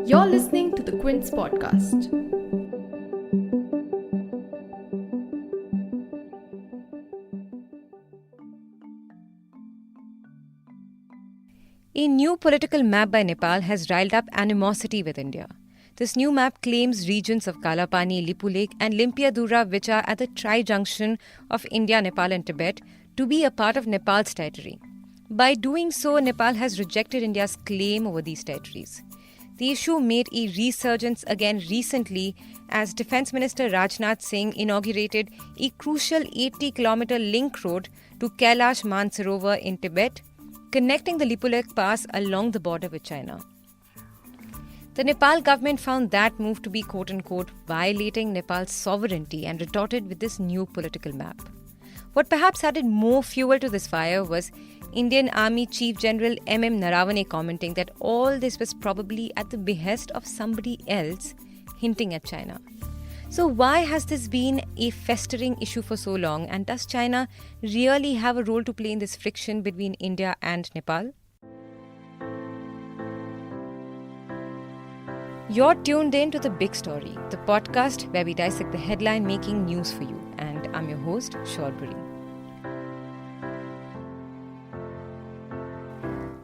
You're listening to the Quint's podcast. A new political map by Nepal has riled up animosity with India. This new map claims regions of Kalapani, Lipulekh and Limpiyadhura, which are at the trijunction of India, Nepal and Tibet, to be a part of Nepal's territory. By doing so, Nepal has rejected India's claim over these territories. The issue made a resurgence again recently as Defence Minister Rajnath Singh inaugurated a crucial 80-kilometer link road to Kailash-Mansarovar in Tibet, connecting the Lipulekh Pass along the border with China. The Nepal government found that move to be quote-unquote violating Nepal's sovereignty and retorted with this new political map. What perhaps added more fuel to this fire was Indian Army Chief General Naravane commenting that all this was probably at the behest of somebody else, hinting at China. So why has this been a festering issue for so long, and does China really have a role to play in this friction between India and Nepal? You're tuned in to The Big Story, the podcast where we dissect the headline-making news for you, and I'm your host, Shorburi.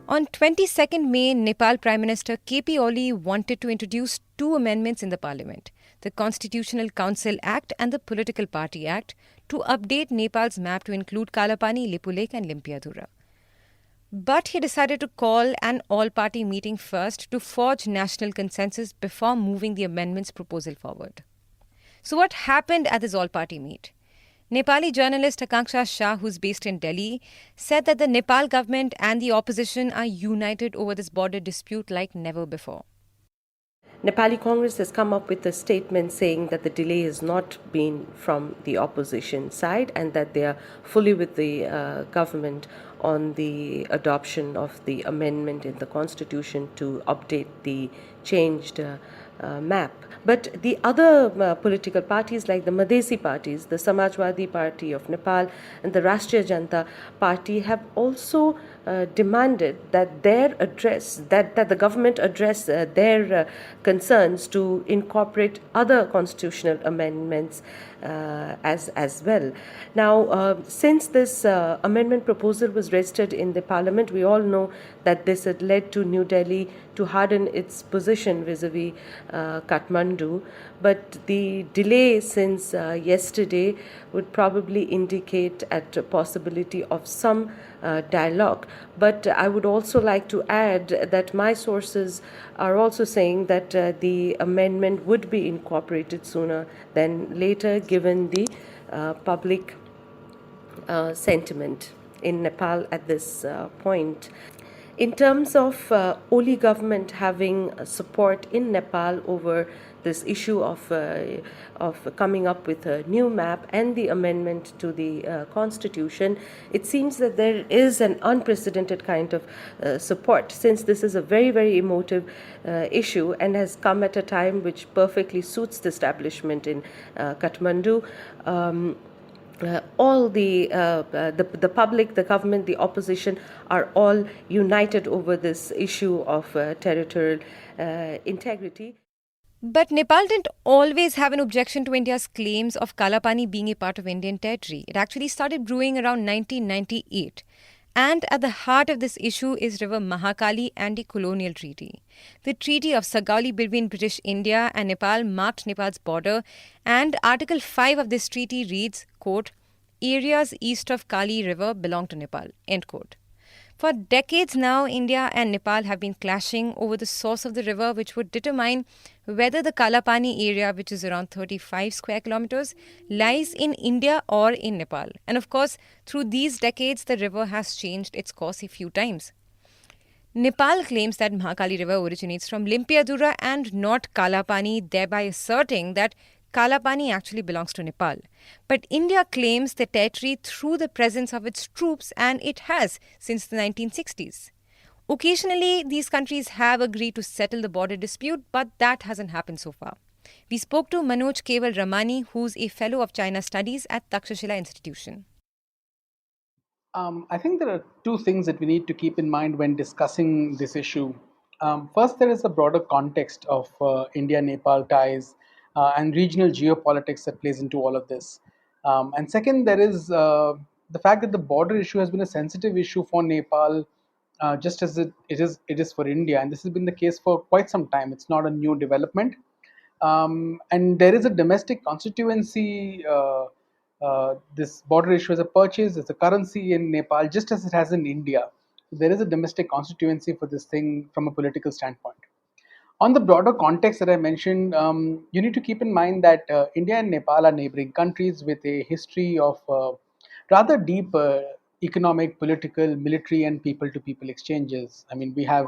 On 22nd May, Nepal Prime Minister KP Oli wanted to introduce two amendments in the parliament, the Constitutional Council Act and the Political Party Act, to update Nepal's map to include Kalapani, Lipulekh and Limpiyadhura. But he decided to call an all-party meeting first to forge national consensus before moving the amendments proposal forward. So what happened at this all-party meet? Nepali journalist Akanksha Shah, who's based in Delhi, said that the Nepal government and the opposition are united over this border dispute like never before. Nepali Congress has come up with a statement saying that the delay has not been from the opposition side and that they are fully with the government on the adoption of the amendment in the constitution to update the changed map. But the other political parties like the Madhesi parties, the Samajwadi Party of Nepal and the Rashtriya Janata Party have also demanded that that the government address their concerns to incorporate other constitutional amendments as well. Now, since this amendment proposal was registered in the parliament, we all know that this had led to New Delhi to harden its position vis-a-vis Kathmandu. But the delay since yesterday would probably indicate at a possibility of some dialogue. But I would also like to add that my sources are also saying that the amendment would be incorporated sooner than later, given the public sentiment in Nepal at this point. In terms of Oli government having support in Nepal over this issue of coming up with a new map and the amendment to the constitution, it seems that there is an unprecedented kind of support, since this is a very, very emotive issue and has come at a time which perfectly suits the establishment in Kathmandu. All the public, the government, the opposition are all united over this issue of territorial integrity. But Nepal didn't always have an objection to India's claims of Kalapani being a part of Indian territory. It actually started brewing around 1998. And at the heart of this issue is River Mahakali and the colonial treaty. The Treaty of Sagauli between British India and Nepal marked Nepal's border, and Article 5 of this treaty reads, quote, "Areas east of Kali River belong to Nepal," end quote. For decades now, India and Nepal have been clashing over the source of the river, which would determine whether the Kalapani area, which is around 35 square kilometers, lies in India or in Nepal. And of course, through these decades, the river has changed its course a few times. Nepal claims that Mahakali River originates from Limpiyadhura and not Kalapani, thereby asserting that Kalapani actually belongs to Nepal. But India claims the territory through the presence of its troops, and it has since the 1960s. Occasionally, these countries have agreed to settle the border dispute, but that hasn't happened so far. We spoke to Manoj Keval Ramani, who's a fellow of China Studies at Takshashila Institution. I think there are two things that we need to keep in mind when discussing this issue. First, there is a broader context of India-Nepal ties and regional geopolitics that plays into all of this. And second, there is the fact that the border issue has been a sensitive issue for Nepal, just as it is for India, and this has been the case for quite some time. It's not a new development. And there is a domestic constituency. This border issue as a purchase, as a currency in Nepal, just as it has in India. There is a domestic constituency for this thing from a political standpoint. On the broader context that I mentioned, you need to keep in mind that India and Nepal are neighboring countries with a history of rather deep economic, political, military, and people-to-people exchanges. I mean, we have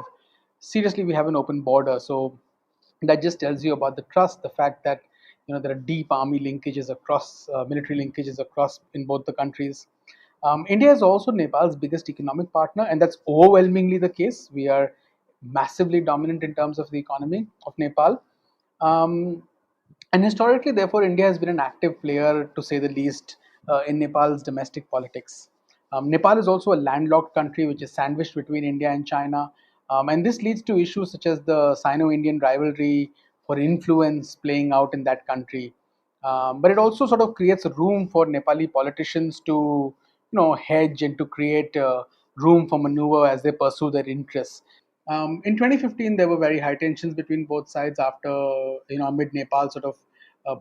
an open border, so that just tells you about the trust, the fact that there are deep army linkages across, military linkages across in both the countries. India is also Nepal's biggest economic partner, and that's overwhelmingly the case. We are massively dominant in terms of the economy of Nepal. Um, and historically, therefore, India has been an active player, to say the least, in Nepal's domestic politics. Nepal is also a landlocked country which is sandwiched between India and China. And this leads to issues such as the Sino Indian rivalry for influence playing out in that country. But it also sort of creates a room for Nepali politicians to, hedge and to create room for maneuver as they pursue their interests. In 2015, there were very high tensions between both sides after, amid Nepal sort of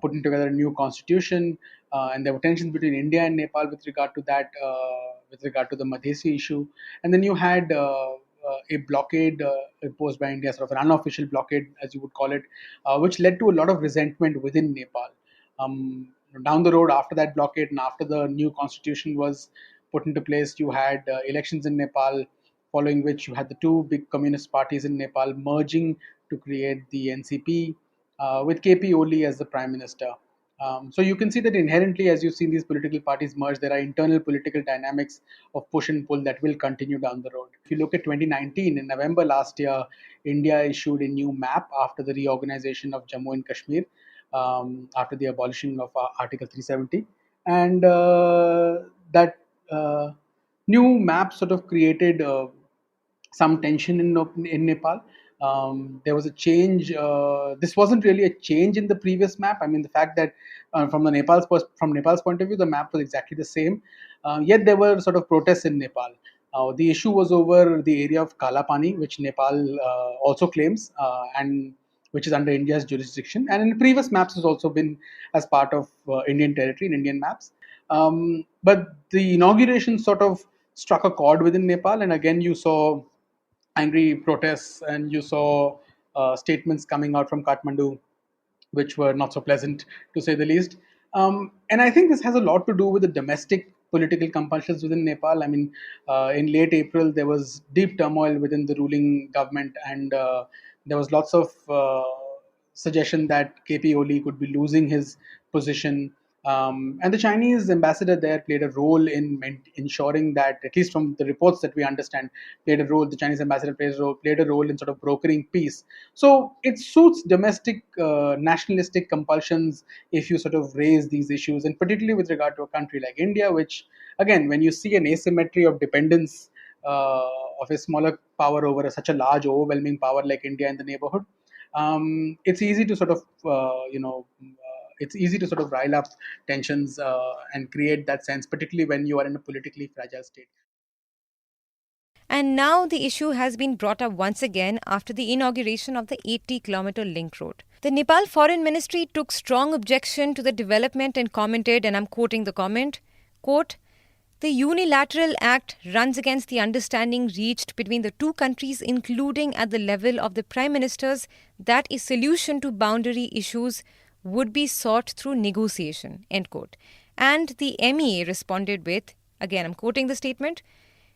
putting together a new constitution, and there were tensions between India and Nepal with regard to the Madhesi issue, and then you had a blockade imposed by India, sort of an unofficial blockade, as you would call it, which led to a lot of resentment within Nepal. Um, Down the road, after that blockade and after the new constitution was put into place, you had elections in Nepal, following which you had the two big communist parties in Nepal merging to create the NCP, with KP Oli as the prime minister. So you can see that inherently, as you've seen these political parties merge, there are internal political dynamics of push and pull that will continue down the road. If you look at 2019, in November last year, India issued a new map after the reorganization of Jammu and Kashmir, after the abolition of Article 370. And that new map sort of created some tension in Nepal. There was a change. This wasn't really a change in the previous map. I mean, the fact that from Nepal's point of view, the map was exactly the same. Yet there were sort of protests in Nepal. The issue was over the area of Kalapani, which Nepal also claims, and which is under India's jurisdiction. And in previous maps has also been as part of Indian territory in Indian maps. But the inauguration sort of struck a chord within Nepal, and again you saw angry protests, and you saw statements coming out from Kathmandu, which were not so pleasant, to say the least. And I think this has a lot to do with the domestic political compulsions within Nepal. I mean, in late April, there was deep turmoil within the ruling government, and there was lots of suggestion that KP Oli could be losing his position. And the Chinese ambassador there played a role in ensuring that, at least from the reports that we understand, the Chinese ambassador played a role in sort of brokering peace. So it suits domestic nationalistic compulsions if you sort of raise these issues, and particularly with regard to a country like India, which, again, when you see an asymmetry of dependence of a smaller power over such a large, overwhelming power like India in the neighborhood, it's easy to sort of, it's easy to sort of rile up tensions and create that sense, particularly when you are in a politically fragile state. And now the issue has been brought up once again after the inauguration of the 80-kilometer link road. The Nepal Foreign Ministry took strong objection to the development and commented, and I'm quoting the comment, quote, "The unilateral act runs against the understanding reached between the two countries, including at the level of the Prime Ministers, that a solution to boundary issues would be sought through negotiation," end quote. And the MEA responded with, again I'm quoting the statement,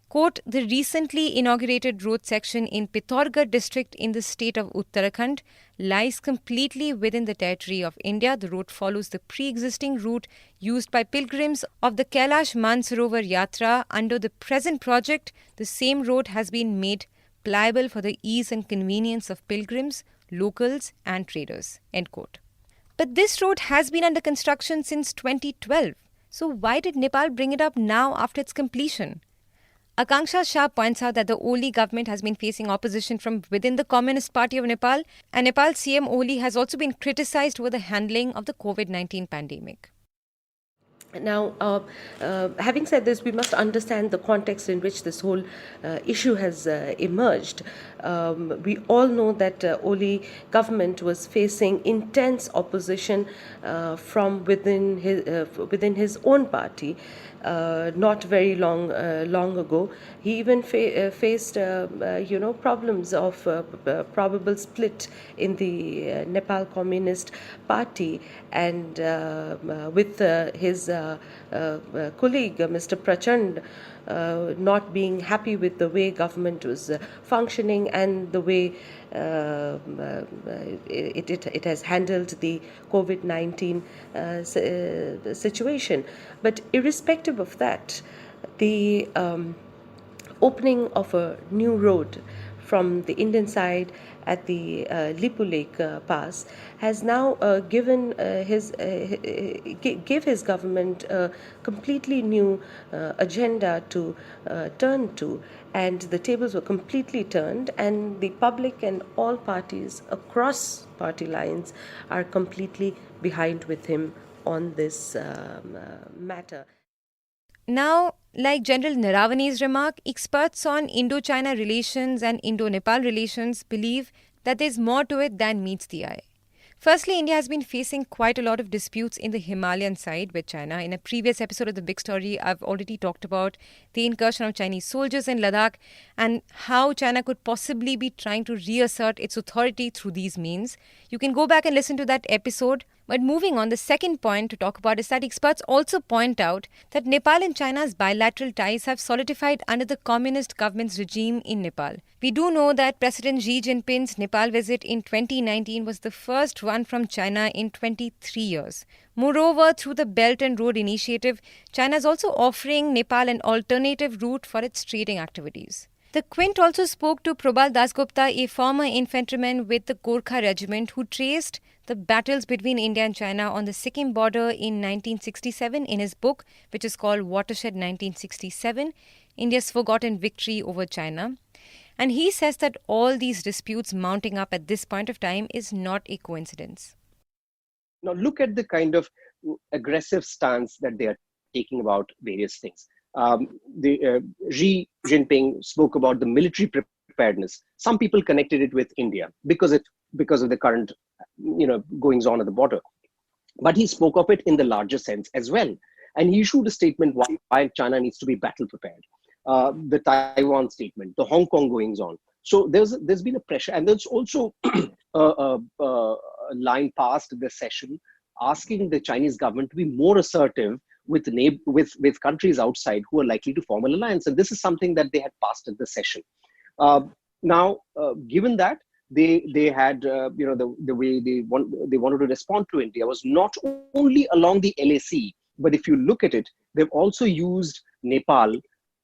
quote, "The recently inaugurated road section in Pithoragarh district in the state of Uttarakhand lies completely within the territory of India. The road follows the pre-existing route used by pilgrims of the Kailash-Mansarovar Yatra. Under the present project, the same road has been made pliable for the ease and convenience of pilgrims, locals and traders," end quote. But this road has been under construction since 2012. So why did Nepal bring it up now after its completion? Akanksha Shah points out that the Oli government has been facing opposition from within the Communist Party of Nepal, and Nepal CM Oli has also been criticized over the handling of the COVID-19 pandemic. Now, having said this, we must understand the context in which this whole issue has emerged. We all know that Oli government was facing intense opposition from within his own party. Not very long ago, he even faced problems of probable split in the Nepal Communist Party, and with his colleague Mr. Prachand not being happy with the way government was functioning and the way it has handled the COVID-19 situation. But irrespective of that, the opening of a new road from the Indian side at the Lipulekh Pass has now given give his government a completely new agenda to turn to, and the tables were completely turned, and the public and all parties across party lines are completely behind with him on this matter. Now, like General Naravane's remark, experts on Indo-China relations and Indo-Nepal relations believe that there's more to it than meets the eye. Firstly, India has been facing quite a lot of disputes in the Himalayan side with China. In a previous episode of The Big Story, I've already talked about the incursion of Chinese soldiers in Ladakh and how China could possibly be trying to reassert its authority through these means. You can go back and listen to that episode. But moving on, the second point to talk about is that experts also point out that Nepal and China's bilateral ties have solidified under the communist government's regime in Nepal. We do know that President Xi Jinping's Nepal visit in 2019 was the first one from China in 23 years. Moreover, through the Belt and Road Initiative, China is also offering Nepal an alternative route for its trading activities. The Quint also spoke to Probal Dasgupta, a former infantryman with the Gorkha regiment who traced the battles between India and China on the Sikkim border in 1967 in his book, which is called Watershed 1967, India's Forgotten Victory over China. And he says that all these disputes mounting up at this point of time is not a coincidence. Now look at the kind of aggressive stance that they are taking about various things. Xi Jinping spoke about the military preparedness. Some people connected it with India because of the current, goings on at the border. But he spoke of it in the larger sense as well, and he issued a statement why China needs to be battle prepared. The Taiwan statement, the Hong Kong goings on. So there's been a pressure, and there's also a line passed this session asking the Chinese government to be more assertive with countries outside who are likely to form an alliance, and this is something that they had passed at the session. Now, given that they had, the way they wanted to respond to India was not only along the LAC, but if you look at it, they've also used Nepal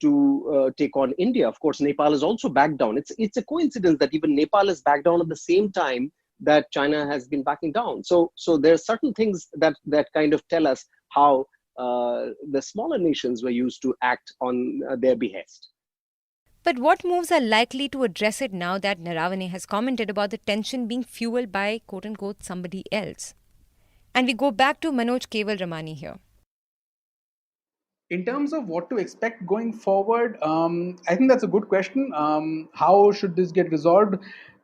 to take on India. Of course, Nepal has also backed down. It's a coincidence that even Nepal has backed down at the same time that China has been backing down. So there are certain things that kind of tell us how the smaller nations were used to act on their behest. But what moves are likely to address it now that Naravane has commented about the tension being fueled by quote-unquote somebody else? And we go back to Manoj Keval Ramani here. In terms of what to expect going forward, I think that's a good question. How should this get resolved?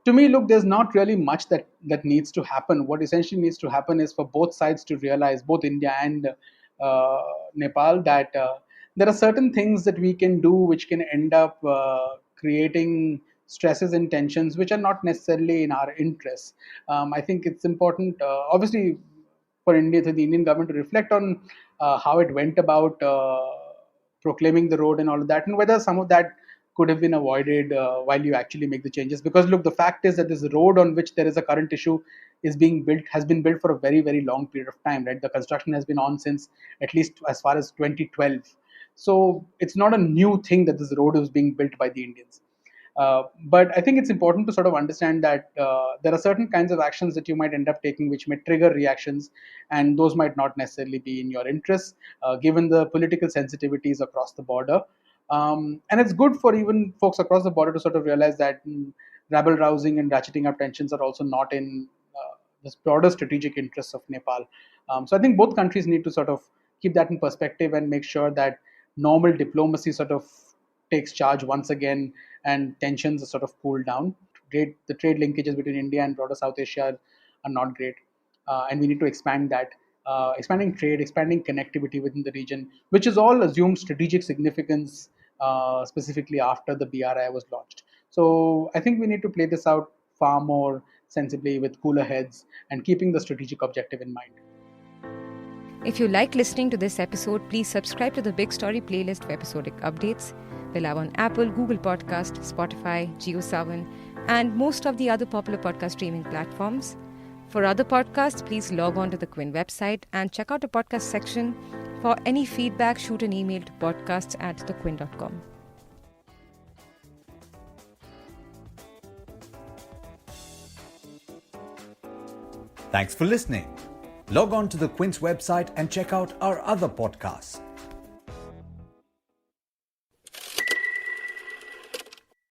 To me, look, there's not really much that needs to happen. What essentially needs to happen is for both sides to realize, both India and Nepal, that there are certain things that we can do which can end up creating stresses and tensions which are not necessarily in our interests. I think it's important, obviously, for India, to the Indian government to reflect on how it went about proclaiming the road and all of that, and whether some of that could have been avoided while you actually make the changes. Because look, the fact is that this road on which there is a current issue has been built for a very, very long period of time, right? The construction has been on since at least as far as 2012. So it's not a new thing that this road is being built by the Indians. But I think it's important to sort of understand that there are certain kinds of actions that you might end up taking which may trigger reactions, and those might not necessarily be in your interests, given the political sensitivities across the border. And it's good for even folks across the border to sort of realize that rabble rousing and ratcheting up tensions are also not in the broader strategic interests of Nepal. So I think both countries need to sort of keep that in perspective and make sure that normal diplomacy sort of takes charge once again and tensions are sort of cooled down. The trade linkages between India and broader South Asia are not great, and we need to expand that. Expanding trade, expanding connectivity within the region, which is all assumed strategic significance, specifically after the BRI was launched. So I think we need to play this out far more sensibly with cooler heads and keeping the strategic objective in mind. If you like listening to this episode, please subscribe to the Big Story playlist for episodic updates. We're live on Apple, Google Podcast, Spotify, JioSaavn, and most of the other popular podcast streaming platforms. For other podcasts, please log on to the Quint website and check out the podcast section. For any feedback, shoot an email to podcast@thequint.com. Thanks for listening. Log on to the Quint's website and check out our other podcasts.